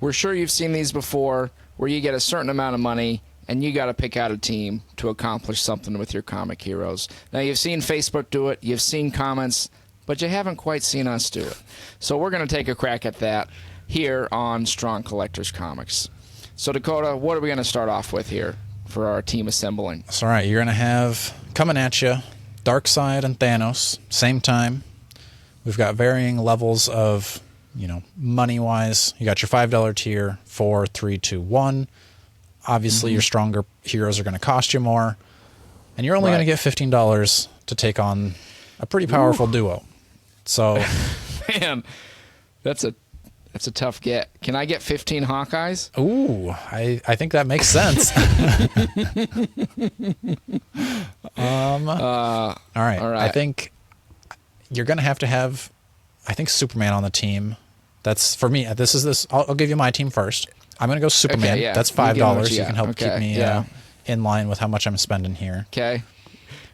we're sure you've seen these before, where you get a certain amount of money and you got to pick out a team to accomplish something with your comic heroes. Now, you've seen Facebook do it, you've seen comments, but you haven't quite seen us do it. So we're going to take a crack at that here on Strong Collectors Comics. So, Dakota, what are we going to start off with here for our team assembling? That's all right. You're going to have, coming at you, Darkseid and Thanos, same time. We've got varying levels of, money-wise. You got your $5 tier, 4, 3, 2, 1. Obviously, your stronger heroes are going to cost you more. And you're only going to get $15 to take on a pretty powerful duo. So, man, that's a tough get. Can I get 15 Hawkeyes? Ooh, I think that makes sense. All right. I think you're going to have, I think, Superman on the team. That's, for me, I'll give you my team first. I'm going to go Superman. Okay, yeah. That's $5. You can help keep me in line with how much I'm spending here. Okay.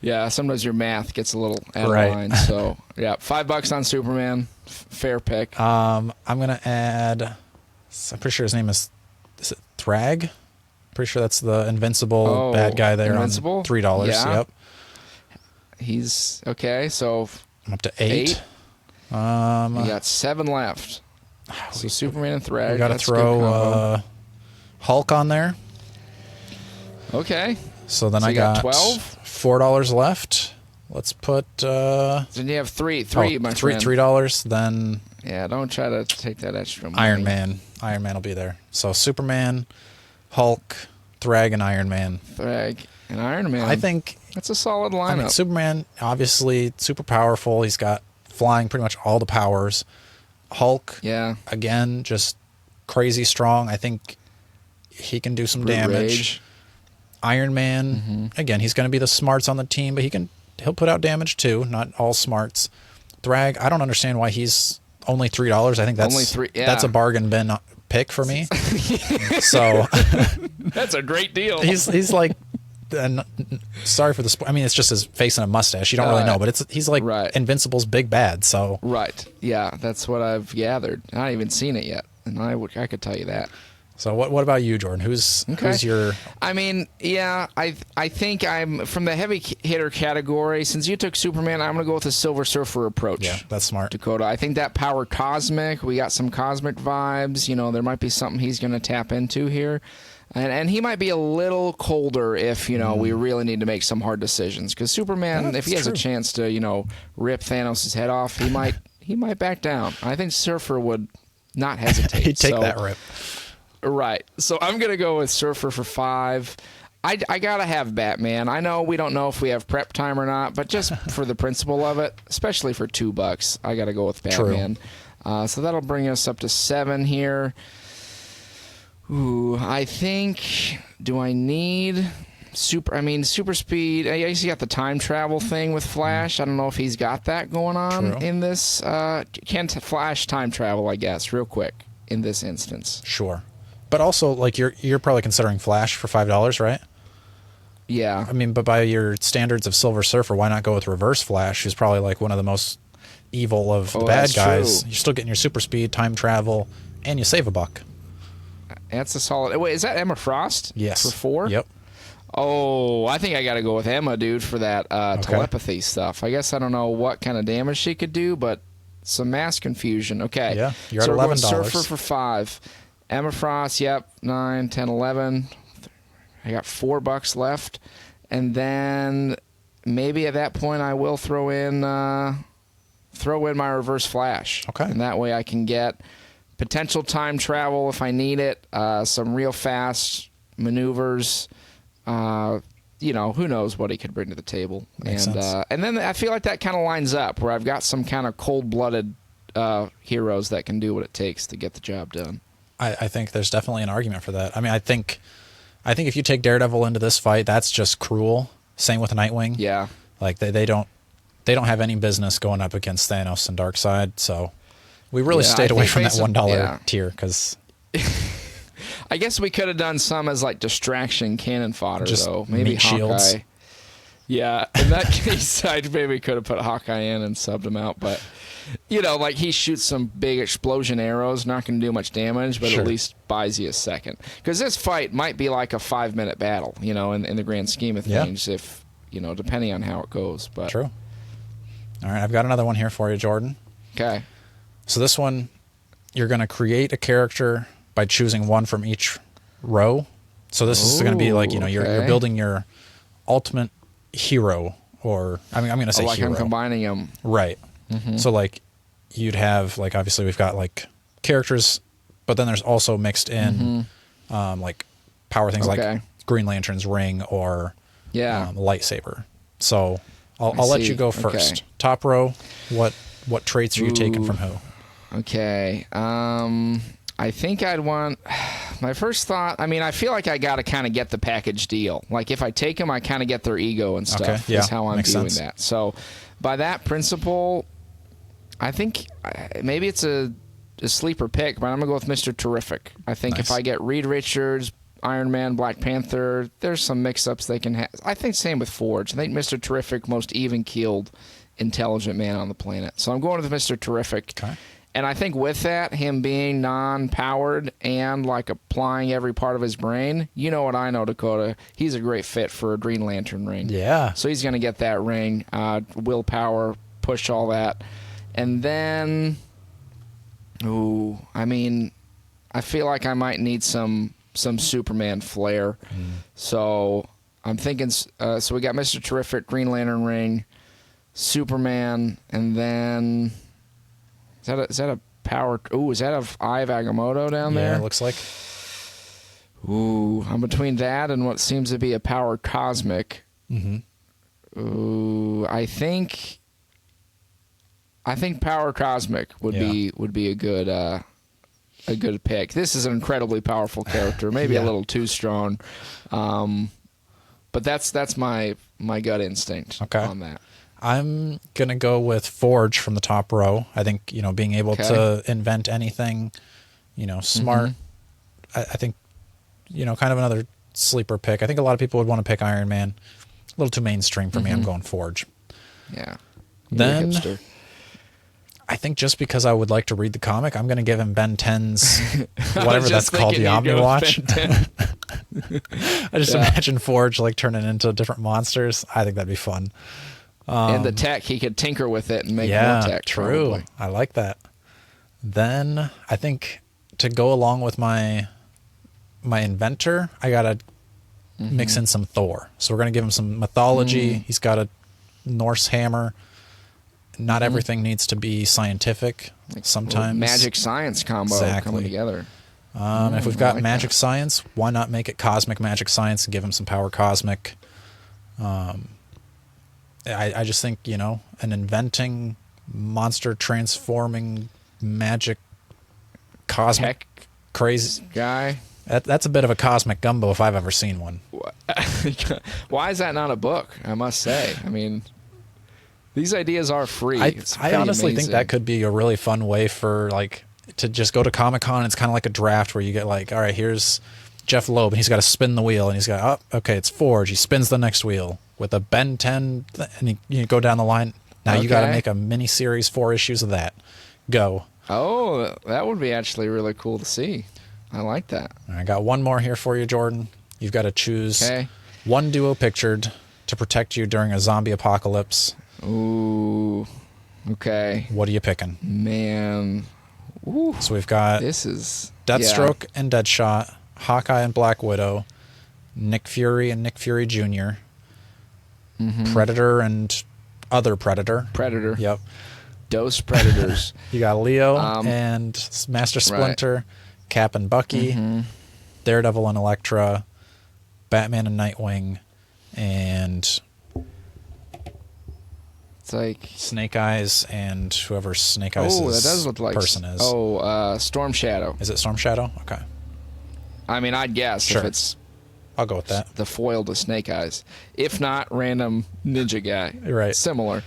Yeah, sometimes your math gets a little out of line. So, yeah, $5 on Superman. Fair pick. I'm going to add, I'm pretty sure his name is it Thrag? Pretty sure that's the invincible bad guy there. Invincible? On $3. Yeah. Yep. He's, okay, so I'm up to 8. We got 7 left. So Superman and Thrag. We got to throw Hulk on there. Okay. So then I got 12? $4 left. Let's put. Then you have three, my friend. $3. Then. Yeah, don't try to take that extra money. Iron Man will be there. So Superman, Hulk, Thrag, and Iron Man. Thrag and Iron Man. I think that's a solid lineup. Superman, obviously super powerful. He's got flying, pretty much all the powers. Hulk, again, just crazy strong. I think he can do some damage. Rage. Iron Man, again, he's going to be the smarts on the team, but he'll put out damage too. Not all smarts. Thrag, I don't understand why he's only $3. I think that's a bargain bin pick for me. So that's a great deal. He's like, sorry for the I mean, it's just his face and a mustache. You don't really know, but he's like Invincible's big bad. So yeah, that's what I've gathered. I haven't even seen it yet, and I could tell you that. So what about you, Jordan? Who's your? I mean, yeah, I think I'm from the heavy hitter category. Since you took Superman, I'm gonna go with the Silver Surfer approach. Yeah, that's smart, Dakota. I think that power cosmic. We got some cosmic vibes. There might be something he's gonna tap into here, and he might be a little colder if we really need to make some hard decisions. Because Superman, if he has a chance to rip Thanos' head off, he might back down. I think Surfer would not hesitate. He'd take that rip. Right. So I'm going to go with Surfer for 5. I got to have Batman. I know we don't know if we have prep time or not, but just for the principle of it, especially for $2, I got to go with Batman. So that'll bring us up to 7 here. Ooh, I think, do I need super speed? I guess you got the time travel thing with Flash. I don't know if he's got that going on in this. Can Flash time travel, I guess, real quick in this instance? Sure. But also, like, you're probably considering Flash for $5, right? Yeah. I mean, but by your standards of Silver Surfer, why not go with Reverse Flash, who's probably like one of the most evil of the bad guys? You're still getting your super speed, time travel, and you save $1. That's a solid. Wait, is that Emma Frost? Yes. For 4? Yep. Oh, I think I got to go with Emma, dude, for that telepathy stuff. I guess I don't know what kind of damage she could do, but some mass confusion. Okay. Yeah, you're at $11. We're going Surfer for 5. Emma Frost, 9, 10, 11. I got $4 left. And then maybe at that point I will throw in my Reverse Flash. Okay. And that way I can get potential time travel if I need it, some real fast maneuvers. Who knows what he could bring to the table. Makes sense. And then I feel like that kind of lines up where I've got some kind of cold-blooded heroes that can do what it takes to get the job done. I think there's definitely an argument for that. I mean, I think if you take Daredevil into this fight, that's just cruel. Same with Nightwing. Yeah. Like they don't have any business going up against Thanos and Darkseid. So we really stayed away from that $1 tier because I guess we could have done some as like distraction cannon fodder, just though. Maybe meat shields. Hawkeye. Yeah, in that case, I maybe could have put Hawkeye in and subbed him out, but like he shoots some big explosion arrows, not going to do much damage, but Sure. at least buys you a second. Because this fight might be like a 5-minute battle, in the grand scheme of Yeah. things, if depending on how it goes. But True. All right, I've got another one here for you, Jordan. okay, So this one, you're going to create a character by choosing one from each row. So this is going to be like, you're okay. building your ultimate hero, or I'm going to say like hero. I'm combining them. Right. So like you'd have like, obviously we've got like characters, but then there's also mixed in like power things Okay. like Green Lantern's ring or Yeah. lightsaber. So I'll I let see. you go Okay. first. Top row, what traits are you taking from who? Okay. I think I'd want. My first thought. I mean, I feel like I got to kind of get the package deal. Like if I take them, I kind of get their ego and stuff. Okay, yeah, Is how I'm makes viewing sense. that. So, by that principle, I think maybe it's a sleeper pick, but I'm gonna go with Mr. Terrific. I think if Nice. I get Reed Richards, Iron Man, Black Panther, there's some mix-ups they can have. I think same with Forge. I think Mr. Terrific, most even-keeled, intelligent man on the planet. So I'm going with Mr. Terrific. Okay. And I think with that, him being non-powered and like applying every part of his brain, you know what I know, Dakota, he's a great fit for a Green Lantern ring. Yeah. So he's going to get that ring, willpower, push all that. And then, I mean, I feel like I might need some Superman flair. So I'm thinking, so we got Mr. Terrific, Green Lantern ring, Superman, and then... Is that a power? Ooh, is that a Eye of Agamotto down Yeah, there? it looks like. Ooh, I'm between that and what seems to be a power cosmic. Ooh, I think power cosmic would be a good pick. This is an incredibly powerful character, maybe a Yeah. little too strong, but that's my gut instinct on that. I'm going to go with Forge from the top row. I think, being able to invent anything, smart. I think, kind of another sleeper pick. I think a lot of people would want to pick Iron Man. A little too mainstream for me. I'm going Forge. Yeah. Then You're a hipster. I think just because I would like to read the comic, I'm going to give him Ben 10's, whatever just that's called, the thinking you'd go with Omniwatch. Ben 10. I just imagine Forge like turning into different monsters. I think that'd be fun. And the tech, he could tinker with it and make Yeah, more tech. true. Probably. I like that. Then I think to go along with my inventor, I gotta mix in some Thor. So we're gonna give him some mythology. He's got a Norse hammer. Not everything needs to be scientific. Sometimes Magic science combo coming together. if we've I got like magic that. science, why not make it cosmic magic science and give him some power cosmic? I just think, an inventing, monster transforming, magic, cosmic, Tech crazy. guy. That's a bit of a cosmic gumbo if I've ever seen one. Why is that not a book? I must say. I mean, these ideas are free. It's I pretty honestly think amazing. that could be a really fun way for to just go to Comic-Con. It's kind of like a draft where you get all right, here's Jeff Loeb and he's got to spin the wheel and he's got, okay, it's Forge. He spins the next wheel with a Ben 10 and you go down the line. Now you got to make a mini series, 4 issues of that. Go. Oh, that would be actually really cool to see. I like that. I got one more here for you, Jordan. You've got to choose Okay. one duo pictured to protect you during a zombie apocalypse. Ooh. Okay. What are you picking? Man. Ooh. So we've got This is Deathstroke and Deadshot, Hawkeye and Black Widow, Nick Fury and Nick Fury Jr., Predator and other Predator. Predator. Yep. Dose Predators. You got Leo and Master Splinter, Cap and Bucky, Daredevil and Elektra, Batman and Nightwing, and It's like Snake Eyes and whoever Snake Eyes' that does look like person is. Storm Shadow. Is it Storm Shadow? Okay. I mean, I'd guess Sure. if it's I'll go with that. the foil to Snake Eyes. If not, random ninja guy. Right. Similar.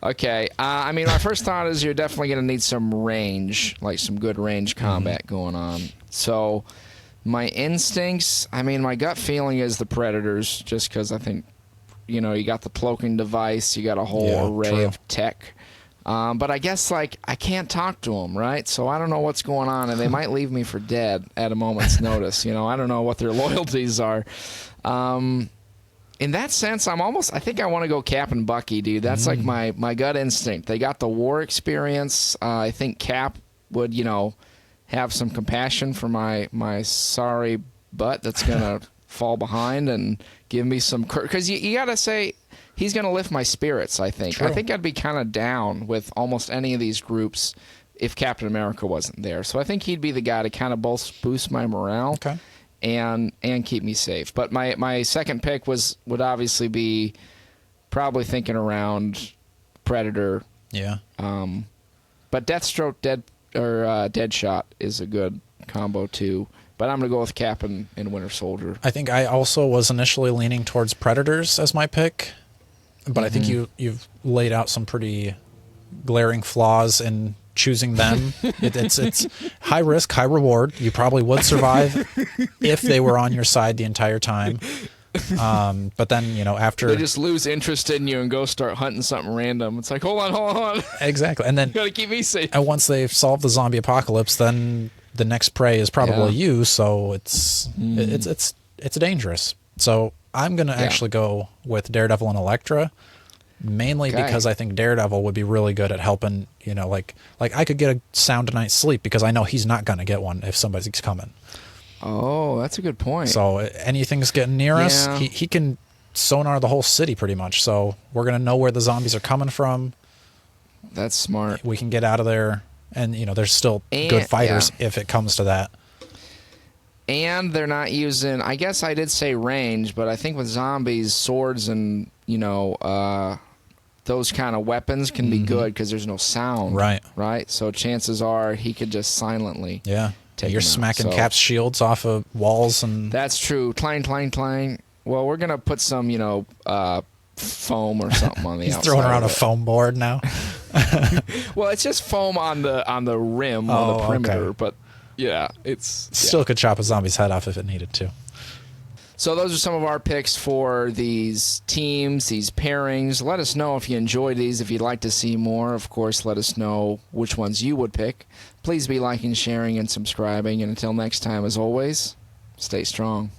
Okay. I mean, my first thought is you're definitely going to need some range, like some good range combat going on. So my instincts, I mean, my gut feeling is the Predators, just because I think you got the cloaking device, you got a whole Yeah, array true. of tech. But I guess like I can't talk to them, right? So I don't know what's going on, and they might leave me for dead at a moment's notice. I don't know what their loyalties are. In that sense, I think I want to go Cap and Bucky, dude. That's like my gut instinct. They got the war experience. I think Cap would, have some compassion for my sorry butt that's gonna fall behind and give me some, because you gotta say he's gonna lift my spirits. I think. True. I think I'd be kind of down with almost any of these groups if Captain America wasn't there. So I think he'd be the guy to kind of both boost my morale. Okay. And keep me safe. But my second pick would obviously be probably thinking around Predator. Yeah. But Deathstroke, Deadshot is a good combo too. But I'm gonna go with Cap and Winter Soldier. I think I also was initially leaning towards Predators as my pick, but I think you've laid out some pretty glaring flaws in choosing them. It's high risk, high reward. You probably would survive if they were on your side the entire time. But then, after they just lose interest in you and go start hunting something random. It's like, hold on. Exactly. And then You gotta keep me safe. and once they've solved the zombie apocalypse, then the next prey is probably you. So it's dangerous. So I'm gonna actually go with Daredevil and Elektra. Mainly because I think Daredevil would be really good at helping, like I could get a sound night's sleep because I know he's not going to get one if somebody's coming. Oh, that's a good point. So anything's getting near us, he can sonar the whole city pretty much. So we're going to know where the zombies are coming from. That's smart. We can get out of there, and there's still good fighters if it comes to that. And they're not using, I guess I did say range, but I think with zombies, swords and, those kind of weapons can be good because there's no sound. Right? So chances are he could just silently take You're them out. smacking So Cap's shields off of walls. And that's true. Clang, clang, clang. Well, we're going to put some, foam or something on the he's outside. throwing around of a it. foam board now. Well, it's just foam on the rim, on the perimeter, but yeah, it's Still could chop a zombie's head off if it needed to. So those are some of our picks for these teams, these pairings. Let us know if you enjoyed these. If you'd like to see more, of course, let us know which ones you would pick. Please be liking, sharing, and subscribing. And until next time, as always, stay strong.